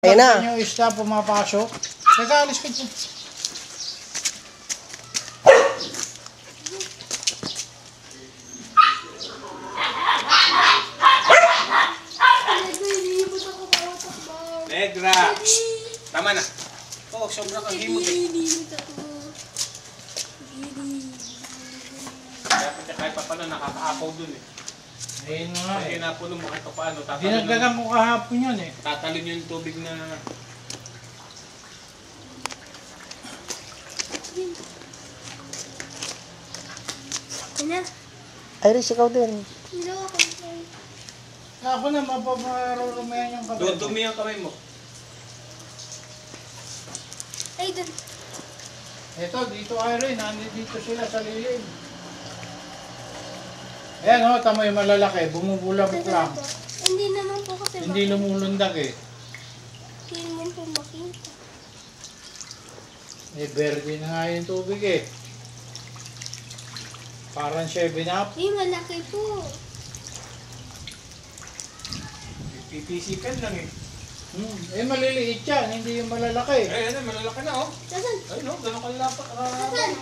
Ayan na. Yung isda pumapasok. Teka, alis ka dyan. Negra! Tama na. Oh, sobra kang himod eh. Dapat kahit pa paano nakakaapaw dun eh. Ayun nga Pag eh. inapulo mo kahit pa paano, Dinagdagan ko kahapon yun eh. tatalon yung tubig na... Ano? Iris, ikaw din. Hindi ako kayo. Ako na, mapaparurumayan yung kamay. Dumi ang kamay mo. Ay, doon. Ito, dito Irene, nandito sila sa lilim. Ayan o, tama yung malalaki, bumubulabok lang. Hindi naman po kasi Hindi lumulundag eh. Hindi naman po makita. Eh, verde na nga yung tubig eh. Parang 7-up. Ay, malaki po. Pipisikan lang eh. Eh, maliliit yan, hindi yung malalaki. Ay, ano, malalaki na oh. Saan? Ay no, gano'n kalapat. Saan?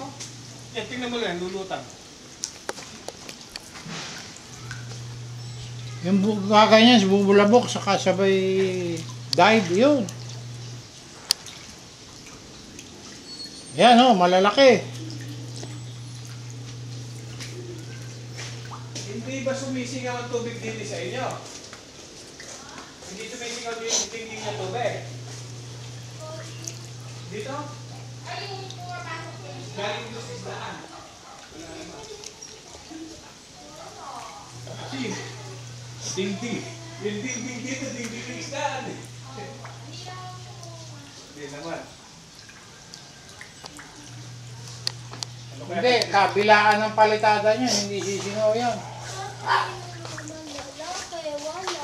Yan, tingnan mo lang, lulutang. Yung kakanyan, bubulabok, saka sabay dive, yun. Yan o, malalaki. Hindi ba sumisingaw ang tubig din sa inyo? Hindi sumisingaw din yung tingin ng tubig? Dito? Galing doon sa isdaan. Ding-ding. Yung ding-ding dito, ding-ding yung isdaan. Hindi naman. Ano kaya? Hindi, kabilaan ng palitada niya, hindi sisingaw yan. Malaki, wala.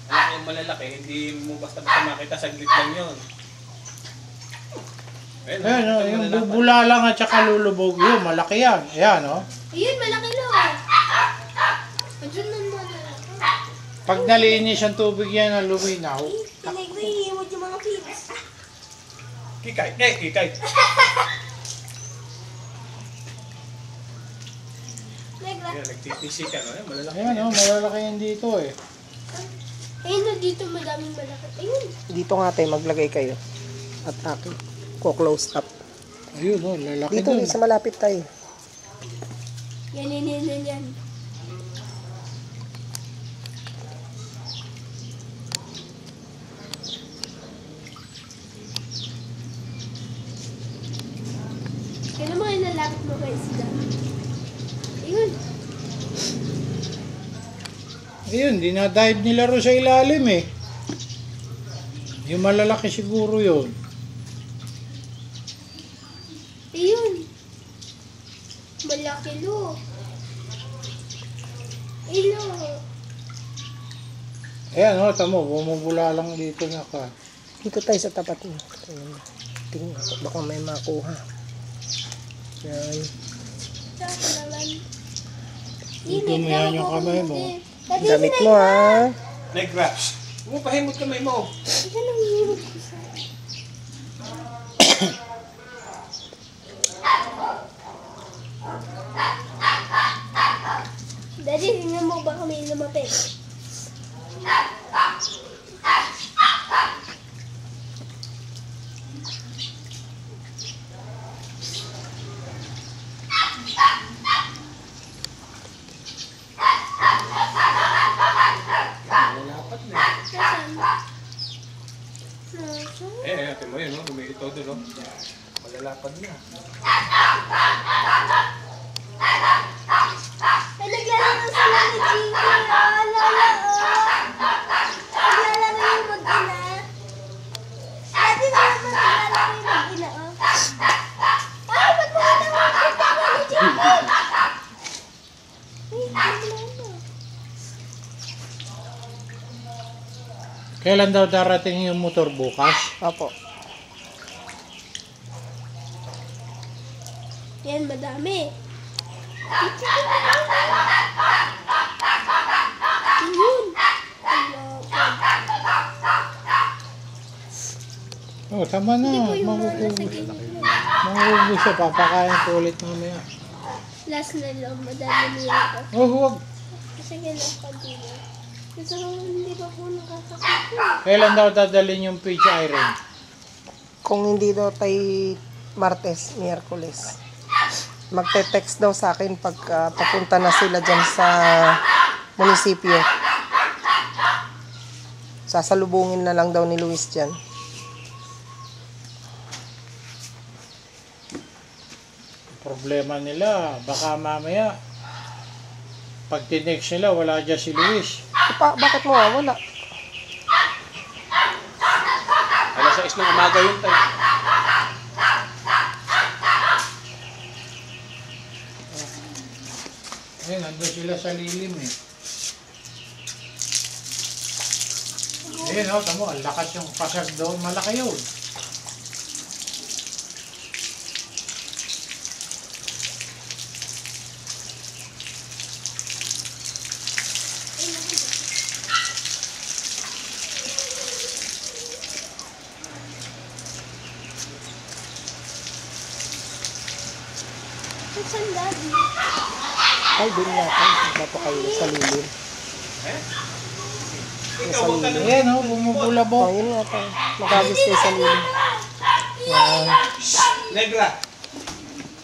Ano yung malalaki, hindi mo basta-basta makita, saglit lang yun. Ayun, Ayan o, ito yung malalapat. bubula lang at saka lulubog yun, malaki yan. Ayan o. Ayun, malaki lang. Ayun naman malaki. Pag nalinis ang tubig yan na luminaw, Pinag-iimod yung mga kids. Kikay, kikay. Negra. Yan, nagtitisikan. Ayun, malalaki. ayan o, malalaki yan dito eh. Ayun na dito, madaming malaki. Ayun. Dito nga tayo, maglagay kayo. At akin. Ko-close up. Ayun o, lalaki Dito, dun. sa malapit tayo. Yan. Kaya naman ilalapit mo kay isda. Ayun. Ayun, dinadive nila ro sa ilalim eh. Yung malalaki siguro yun. Ayun. Malaki lo. Ilo. Ayan o, tamo, bumubula lang dito na ka. Dito tayo sa tapat mo. Tingnan ako, baka may makuha. Yan. Saka naman. Dito mo yan yung kamay mo. Damit mo ha. Negra. Pahimot kamay mo. Ito nang hihimod ko sa... Daddy, tingnan mo ba kami lumapit? Malalapat na. Saan? Nasaan? Natin mo yun, no? Lumilito doon, no? Malalapad na. Ay, naglalaro sila ni Gigi. Lala, naglalaro yung mag-ina. Dati naman naglalaro yung mag-ina, Ay, ba't mo nakakita ko ni Gigi? Ay, naglalaro. Kailan daw darating yung motor bukas? Opo. Yan, madami. Yun. Oh, tama na. Hindi po yung mga nasa Mangugubos. gilid. Mangugubos siya. Papakain ko ulit mamaya. Last na lang, madami niya ito. Oh, huwag. Kasi kailangan pa dito. Kasi hindi pa po nakakakit. Kailan daw dadalhin yung peach iron? Kung hindi daw tayo Martes, Miyerkules. Magte-text daw sa akin pag papunta na sila dyan sa munisipyo. Sasalubungin na lang daw ni Luis dyan. Problema nila, baka mamaya pag tinext nila, wala dyan si Luis. Bakit mo wala? Alas 6 ng umaga yun tayo. Ayun, nandun sila sa lilim eh. Ayun, oh, tamo, ang lakas yung pasag doon, malaki yun. Saan daddy? Ay, doon yata. Napakayo sa lilim. Ikaw, huwag ka nang... Ayan, oh, bumubulabog. Oh, yun yata. Makagis kayo sa lilim. Yan. Negra.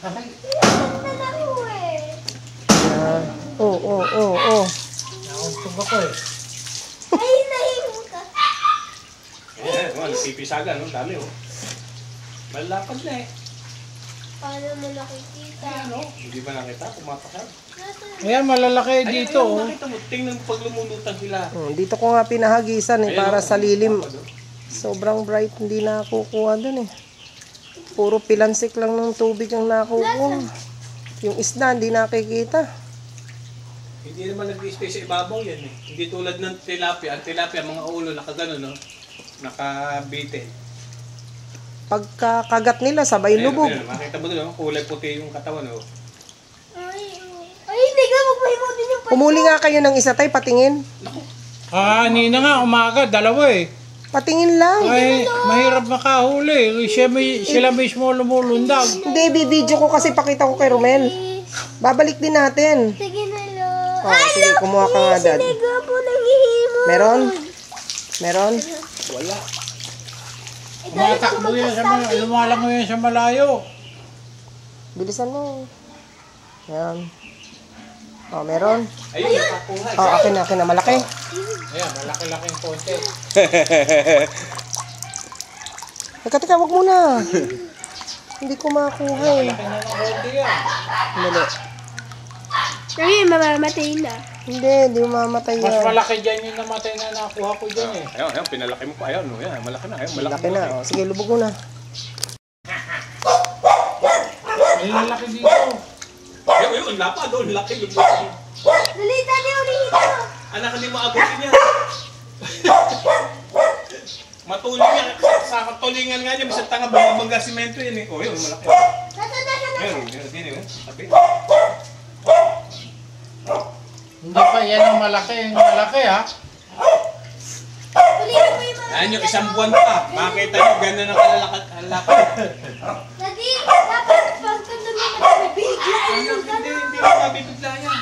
Saan na ako eh? Yan. Oh. Nauntog ako eh. Ay, nahimu ka. Eh, nagpipisagan, no? Dami, oh. Malapad na eh. Paano mo nakikita? Ano? Hindi ba nakita? Pumapasag. Nasaan? Ayan, malalaki dito. Ayun, Oh. nakita mo. Tingnan mo pag lumulutang sila. Dito ko nga pinahagisan eh, Ayun, para oh. sa lilim. Ano? Sobrang bright, hindi na kukuha dun eh. Puro pilansik lang ng tubig ang nakukuha. Yung isda, hindi nakikita. Hindi naman nag-stay sa ibabaw yan eh. Hindi tulad ng tilapia. Ang tilapia, mga ulo, nakagano, no? Nakabitin. Pagkakagat nila, sabay lubog. Ayun, makita mo doon, kulay puti yung katawan, oh. Ay, hindi ka magpahimutin yung Pumuli nga kayo ng isa tayo, patingin. Ah, nina nga, umaga, dalawa eh. Patingin lang. Ay, mahirap makahuli. Sila mismo lumulundag. Hindi, bibidyo ko kasi pakita ko kay Romel. Babalik din natin. Sige na lo. Oh, sige, kumuha ka nga, Dad. Siniga po nanghihimo. Meron? Meron? Wala. Tumatakbo yan sa malayo. Lumalango yan sa malayo. Bilisan mo. Yan. Oh, meron? Ayun, nakakuha. Oh, akin na, malaki. Ayan, malaki-laking konti. Teka, wag muna. Hindi ko makuha eh. Malaki na ng konti yan. Mali. Sabi, mamamatay na. Hindi mamatay Mas yan. malaki dyan yung namatay na nakuha ko dyan eh. Ayun, pinalaki mo pa. Ayun, no, yan, malaki na. Ayun, Malaki na. Oh, sige, lubog mo na. May lalaki dito. Ayun, lapa doon, laki. Dalita niyo ulit ito. Anak, hindi mo abutin yan. Matulog yan. Sa tulingan nga niya, bisang tanga, bumabangga simento yan eh. Oh, yun, malaki. Ayun, din eh. Sabi. Hindi pa yan ang malaki. Yung malaki ha. Ulitin mo yung mga... Ayan yung isang buwan pa. Makita nyo, gano'n ang kalalakad. Daddy, dapat pagka naman bigla Hindi mabibigla yan.